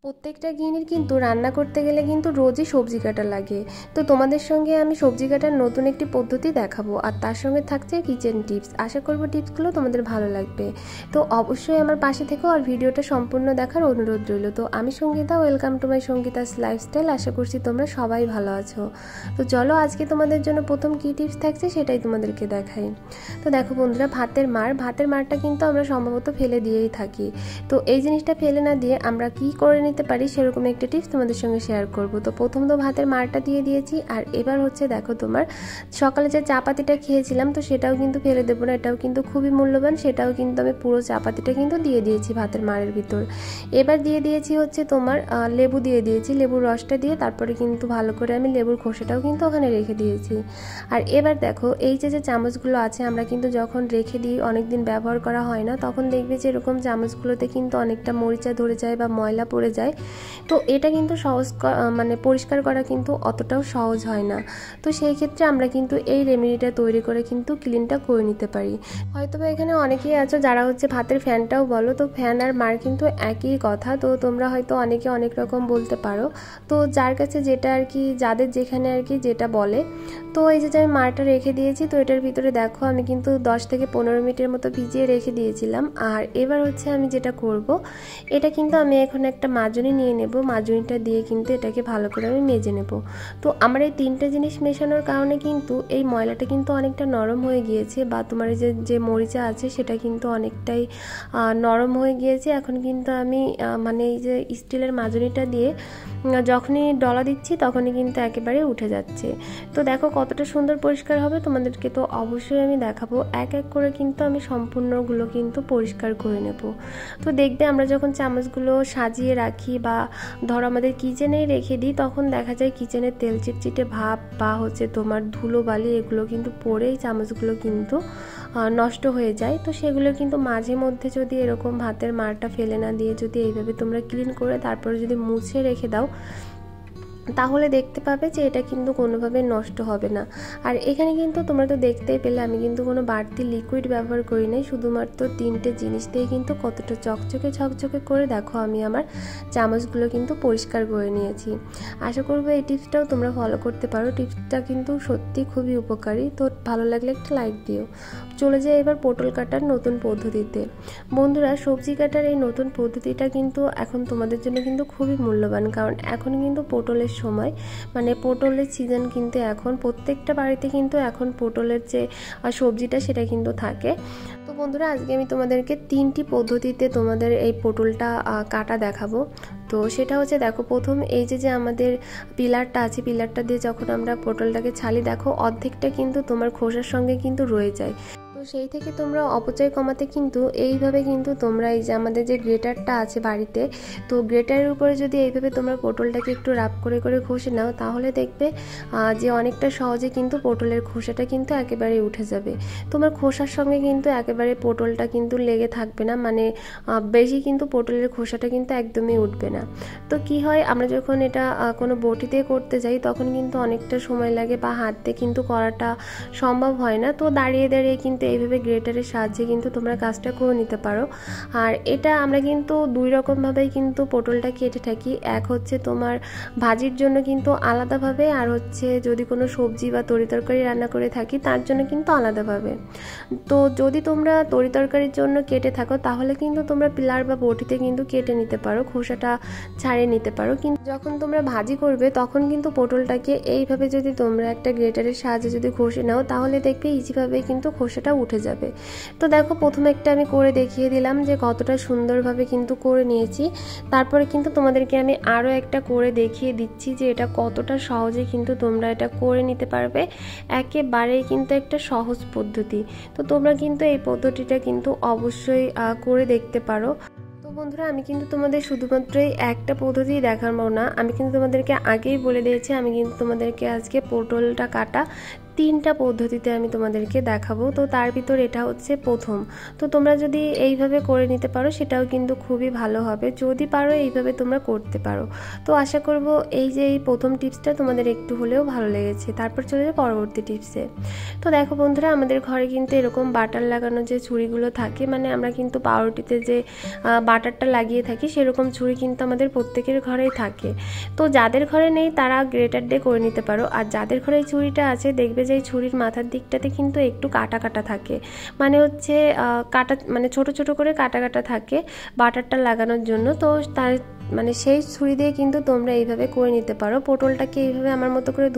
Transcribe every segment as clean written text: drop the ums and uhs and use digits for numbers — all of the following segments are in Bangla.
প্রত্যেকটা গৃহিণীর কিন্তু রান্না করতে গেলে কিন্তু রোজই সবজি কাটা লাগে। তো তোমাদের সঙ্গে আমি সবজি কাটার নতুন একটি পদ্ধতি দেখাবো, আর তার সঙ্গে থাকছে কিচেন টিপস। আশা করবো টিপসগুলো তোমাদের ভালো লাগবে। তো অবশ্যই আমার পাশে থেকো আর ভিডিওটা সম্পূর্ণ দেখার অনুরোধ রইল। তো আমি Sangeeta, welcome to my Sangeeta's lifestyle. আশা করছি তোমরা সবাই ভালো আছো। তো চলো আজকে তোমাদের জন্য প্রথম কী টিপস থাকছে সেটাই তোমাদেরকে দেখাই। তো দেখো বন্ধুরা, ভাতের মারটা কিন্তু আমরা সম্ভবত ফেলে দিয়েই থাকি। তো এই জিনিসটা ফেলে না দিয়ে আমরা কি করে নিতে পারি সেরকম একটা টিপস তোমাদের সঙ্গে শেয়ার করব। তো প্রথম তো ভাতের মারটা দিয়ে দিয়েছি, আর এবার হচ্ছে দেখো তোমার সকালে যে চাপাতিটা খেয়েছিলাম তো সেটাও কিন্তু ফেলে দেবো না, এটাও কিন্তু খুবই মূল্যবান। সেটাও কিন্তু আমি পুরো চাপাতিটা কিন্তু দিয়ে দিয়েছি ভাতের মারের ভিতর। এবার দিয়ে দিয়েছি হচ্ছে তোমার লেবু দিয়ে দিয়েছি, লেবুর রসটা দিয়ে তারপরে কিন্তু ভালো করে আমি লেবুর খোসাটাও কিন্তু ওখানে রেখে দিয়েছি। আর এবার দেখো এই যে চামচগুলো আছে আমরা কিন্তু যখন রেখে দিই অনেকদিন ব্যবহার করা হয় না, তখন দেখবে যে এরকম চামচগুলোতে কিন্তু অনেকটা মরিচা ধরে যায় বা ময়লা পড়ে যায়। তো এটা কিন্তু পরিষ্কার করা কিন্তু অতটাও সহজ হয় না। তো সেই ক্ষেত্রে আমরা কিন্তু এই রেমেডিটা তৈরি করে কিন্তু ক্লিনটা করে নিতে পারি। হয়তো বা এখানে অনেকেই আছো যারা হচ্ছে ভাতের ফ্যানটাও বলো, তো ফ্যান আর মার কিন্তু একই কথা। তো তোমরা হয়তো অনেকে অনেক রকম বলতে পারো, তো যার কাছে যেটা আর কি, যাদের যেখানে আর কি যেটা বলে। তো এই যে আমি মারটা রেখে দিয়েছি, তো এটার ভিতরে দেখো আমি কিন্তু 10 থেকে 15 মিনিটের মতো ভিজিয়ে রেখে দিয়েছিলাম। আর এবার হচ্ছে আমি যেটা করব, এটা কিন্তু আমি এখন একটা মাজনি নিয়ে নেব, মাজনিটা দিয়ে কিন্তু এটাকে ভালো করে আমি মেজে নেব। তো আমার এই তিনটে জিনিস মেশানোর কারণে কিন্তু এই ময়লাটা কিন্তু অনেকটা নরম হয়ে গিয়েছে, বা তোমার যে মরিচা আছে সেটা কিন্তু অনেকটাই নরম হয়ে গিয়েছে। এখন কিন্তু আমি এই যে স্টিলের মাজনিটা দিয়ে যখনই ডলা দিচ্ছি তখনই কিন্তু একেবারে উঠে যাচ্ছে। তো দেখো কতটা সুন্দর পরিষ্কার হবে, তোমাদেরকে তো অবশ্যই আমি দেখাবো। এক এক করে কিন্তু আমি সম্পূর্ণগুলো কিন্তু পরিষ্কার করে নেব। তো দেখবে আমরা যখন চামচগুলো সাজিয়ে রাখি বা ধরো আমাদের কিচেনেই রেখে দিই, তখন দেখা যায় কিচেনের তেল চিটচিটে ভাব বা হচ্ছে তোমার ধুলোবালি এগুলো কিন্তু পড়েই চামচগুলো কিন্তু নষ্ট হয়ে যায়। তো সেগুলো কিন্তু মাঝে মধ্যে যদি এরকম ভাতের মারটা ফেলে না দিয়ে যদি এইভাবে তোমরা ক্লিন করে তারপরে যদি মুছে রেখে দাও, তাহলে দেখতে পাবে যে এটা কিন্তু কোনোভাবে নষ্ট হবে না। আর এখানে কিন্তু তোমরা তো দেখতেই পেলে আমি কিন্তু কোনো বাড়তি লিকুইড ব্যবহার করি নাই, শুধুমাত্র তিনটে জিনিস দিয়ে কিন্তু কতটা ঝকঝকে করে দেখো আমি আমার চামচগুলো কিন্তু পরিষ্কার করে নিয়েছি। আশা করবো এই টিপসটাও তোমরা ফলো করতে পারো। টিপসটা কিন্তু সত্যি খুবই উপকারী। তো ভালো লাগলে একটা লাইক দিও। চলে যায় এবার পটল কাটার নতুন পদ্ধতিতে। বন্ধুরা, সবজি কাটার এই নতুন পদ্ধতিটা কিন্তু এখন তোমাদের জন্য কিন্তু খুবই মূল্যবান, কারণ এখন কিন্তু পটলের সময়, পটলের সিজন কিন্তু এখন প্রত্যেকটা বাড়িতে কিন্তু এখন পটলের যে সবজিটা সেটা কিন্তু থাকে। তো বন্ধুরা, আজকে আমি তোমাদেরকে 3টি পদ্ধতিতে তোমাদের এই পটলটা কাটা দেখাবো। তো সেটা হচ্ছে দেখো, প্রথম এই যে আমাদের পিলারটা আছে, পিলারটা দিয়ে যখন আমরা পটলটাকে ছালি, দেখো অর্ধেকটা কিন্তু তোমার খোসার সঙ্গে কিন্তু রয়ে যায়। তো সেই থেকে তোমরা অপচয় কমাতে কিন্তু এইভাবে কিন্তু তোমরা এই যে আমাদের যে গ্রেটারটা আছে বাড়িতে, তো গ্রেটারের উপরে যদি এইভাবে তোমরা পটলটাকে একটু রাব করে ঘষে নাও, তাহলে দেখবে যে অনেকটা সহজে কিন্তু পটলের খোসাটা কিন্তু একেবারে উঠে যাবে। তোমার খোসার সঙ্গে কিন্তু একেবারে পটলটা কিন্তু লেগে থাকবে না, বেশি কিন্তু পটলের খোসাটা কিন্তু একদমই উঠবে না। তো কি হয়, আমরা যখন এটা কোনো বটিতে করতে যাই তখন কিন্তু অনেকটা সময় লাগে বা হাতে কিন্তু করাটা সম্ভব হয় না। তো দাঁড়িয়ে কিন্তু এইভাবে গ্রেটারের সাহায্যে কিন্তু তোমরা কাজটা করে নিতে পারো। আর এটা আমরা কিন্তু 2 রকমভাবেই কিন্তু পটলটা কেটে থাকি। এক হচ্ছে তোমার ভাজির জন্য কিন্তু আলাদাভাবে, আর হচ্ছে যদি কোনো সবজি বা তরিতরকারি রান্না করে থাকি তার জন্য কিন্তু আলাদাভাবে। তো যদি তোমরা তরিতরকারির জন্য কেটে থাকো তাহলে কিন্তু তোমরা পিলার বা বটিতে কিন্তু কেটে নিতে পারো, খোসাটা ছাড়িয়ে নিতে পারো। কিন্তু যখন তোমরা ভাজি করবে তখন কিন্তু পটলটাকে এইভাবে যদি তোমরা একটা গ্রেটারের সাহায্যে যদি ঘষে নাও, তাহলে দেখবে ইজিভাবে কিন্তু খোসাটা উঠে যাবে। তো দেখো প্রথমে একটা আমি করে দেখিয়ে দিলাম যে কতটা সুন্দরভাবে কিন্তু করে নিয়েছি। তারপরে কিন্তু তোমাদেরকে আমি আরও একটা করে দেখিয়ে দিচ্ছি যে এটা কতটা সহজে কিন্তু তোমরা এটা করে নিতে পারবে। একেবারেই কিন্তু একটা সহজ পদ্ধতি। তো তোমরা কিন্তু এই পদ্ধতিটা কিন্তু অবশ্যই করে দেখতে পারো। বন্ধুরা, আমি কিন্তু তোমাদের শুধুমাত্র একটা পদ্ধতি দেখাবো না, আমি কিন্তু তোমাদেরকে আগেই বলে দিয়েছি আমি কিন্তু তোমাদেরকে আজকে পটলটা কাটা তিনটা পদ্ধতিতে আমি তোমাদেরকে দেখাবো। তো তার ভিতর এটা হচ্ছে প্রথম। তো তোমরা যদি এইভাবে করে নিতে পারো সেটাও কিন্তু খুবই ভালো হবে, যদি পারো এইভাবে তোমরা করতে পারো। তো আশা করব এই যে এই প্রথম টিপসটা তোমাদের একটু হলেও ভালো লেগেছে। তারপর চলে যাবে পরবর্তী টিপসে। তো দেখো বন্ধুরা, আমাদের ঘরে কিন্তু এরকম বাটার লাগানো যে ছুরিগুলো থাকে, মানে আমরা কিন্তু পাউরুটিতে যে বাটারটা লাগিয়ে থাকি সেরকম ছুরি কিন্তু আমাদের প্রত্যেকের ঘরেই থাকে। তো যাদের ঘরে নেই তারা গ্রেটার দিয়ে করে নিতে পারো, আর যাদের ঘরে এই ছুরিটা আছে দেখবে যে এই ছুরির মাথার দিকটাতে কিন্তু একটু কাটা কাটা থাকে, মানে হচ্ছে কাটা, মানে ছোট ছোট করে কাটা কাটা থাকে বাটারটা লাগানোর জন্য। তো তার মানে সেই ছুরি দিয়ে কিন্তু তোমরা এইভাবে করে নিতে পারো। পটলটাকে এইভাবে আমার মতো করে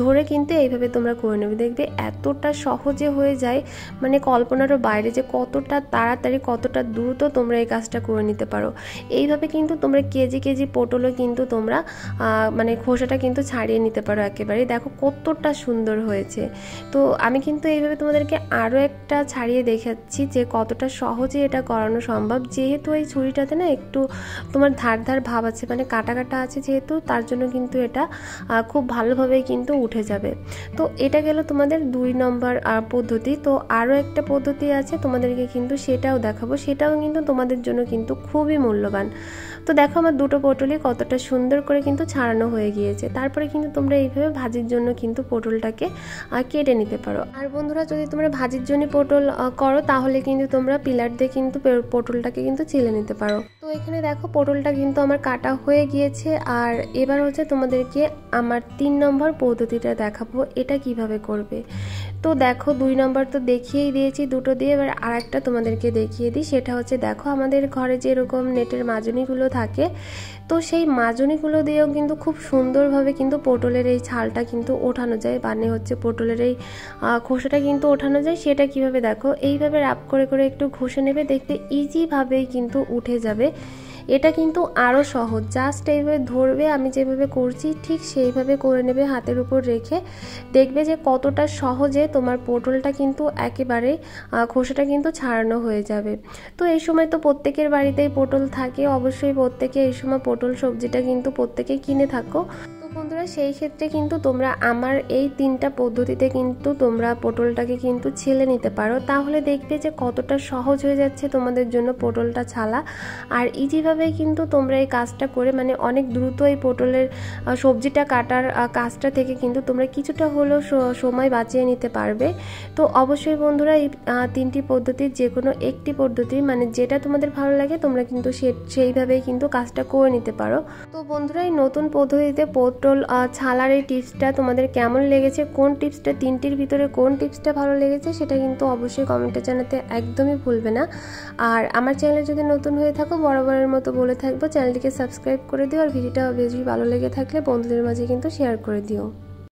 ধরে কিন্তু এইভাবে তোমরা করে নেবে, দেখবে এতটা সহজে হয়ে যায়, মানে কল্পনারও বাইরে, যে কতটা তাড়াতাড়ি কতটা দ্রুত তোমরা এই কাজটা করে নিতে পারো। এইভাবে কিন্তু তোমরা কেজি কেজি পটলও কিন্তু তোমরা মানে খোসাটা কিন্তু ছাড়িয়ে নিতে পারো একেবারে। দেখো কতটা সুন্দর হয়েছে। তো আমি কিন্তু এইভাবে তোমাদেরকে আরও একটা ছাড়িয়ে দেখাচ্ছি যে কতটা সহজে এটা করানো সম্ভব। যেহেতু এই ছুরিটাতে না একটু তোমার ধার ধার ভাব আছে, মানে কাটা কাটা আছে যেহেতু, তার জন্য কিন্তু এটা খুব ভালোভাবেই কিন্তু উঠে যাবে। তো এটা গেল তোমাদের 2 নম্বর পদ্ধতি। তো আরও একটা পদ্ধতি আছে তোমাদেরকে কিন্তু সেটাও দেখাবো, সেটাও কিন্তু তোমাদের জন্য কিন্তু খুবই মূল্যবান। তো দেখো আমার দুটো পটলই কতটা সুন্দর করে কিন্তু ছাড়ানো হয়ে গিয়েছে। তারপরে কিন্তু তোমরা এইভাবে ভাজির জন্য কিন্তু পটলটাকে কেটে নিতে পারো। আর বন্ধুরা, যদি তোমরা ভাজির জন্য পটল করো তাহলে কিন্তু তোমরা পিলার দিয়ে কিন্তু পটলটাকে কিন্তু ছিলে নিতে পারো। তো এখানে দেখো পটলটা কিন্তু আমার কাটা হয়ে গিয়েছে। আর এবার হচ্ছে তোমাদেরকে আমার 3 নম্বর পদ্ধতিটা দেখাবো, এটা কিভাবে করবে। তো দেখো 2 নম্বর তো দেখিয়েই দিয়েছি দুটো দিয়ে, এবার আরেকটা তোমাদেরকে দেখিয়ে দিই। সেটা হচ্ছে দেখো আমাদের ঘরে যেরকম নেটের মাজনিগুলো থাকে, তো সেই মাজনিগুলো দিয়েও কিন্তু খুব সুন্দরভাবে কিন্তু পটলের এই ছালটা কিন্তু ওঠানো যায়, মানে হচ্ছে পটলের এই খোসাটা কিন্তু ওঠানো যায়। সেটা কিভাবে দেখো, এইভাবে রাব করে করে একটু ঘষে নেবে, দেখবে ইজিভাবেই কিন্তু উঠে যাবে। এটা কিন্তু আরও সহজ, জাস্ট এইভাবে ধরবে, আমি যেভাবে করছি ঠিক সেইভাবে করে নেবে হাতের উপর রেখে, দেখবে যে কতটা সহজে তোমার পটলটা কিন্তু একেবারে খোসাটা কিন্তু ছাড়ানো হয়ে যাবে। তো এই সময় তো প্রত্যেকের বাড়িতেই পটল থাকে, অবশ্যই প্রত্যেকে এই সময় পটল সবজিটা কিন্তু প্রত্যেকে কিনে থাকো। বন্ধুরা, সেই ক্ষেত্রে কিন্তু তোমরা আমার এই 3টা পদ্ধতিতে কিন্তু তোমরা পটলটাকে কিন্তু ছিলে নিতে পারো, তাহলে দেখবে যে কতটা সহজ হয়ে যাচ্ছে তোমাদের জন্য পটলটা ছালা। আর ইজিভাবে কিন্তু তোমরা এই কাজটা করে, মানে অনেক দ্রুত এই পটলের সবজিটা কাটার কাজটা থেকে কিন্তু তোমরা কিছুটা হলেও সময় বাঁচিয়ে নিতে পারবে। তো অবশ্যই বন্ধুরা, এই 3টি পদ্ধতির যে কোনো একটি পদ্ধতি, মানে যেটা তোমাদের ভালো লাগে তোমরা কিন্তু সেইভাবেই কিন্তু কাজটা করে নিতে পারো। তো বন্ধুরা, এই নতুন পদ্ধতিতে পটল ছালার এই টিপসটা তোমাদের কেমন লেগেছে, কোন টিপসটা 3টির ভিতরে কোন টিপসটা ভালো লেগেছে সেটা কিন্তু অবশ্যই কমেন্টে জানাতে একদমই ভুলবে না। আর আমার চ্যানেলে যদি নতুন হয়ে থাকো, বরাবরের মতো বলে থাকবো চ্যানেলটিকে সাবস্ক্রাইব করে দিও, আর ভিডিওটা বেশি ভালো লেগে থাকলে বন্ধুদের মাঝে কিন্তু শেয়ার করে দিও।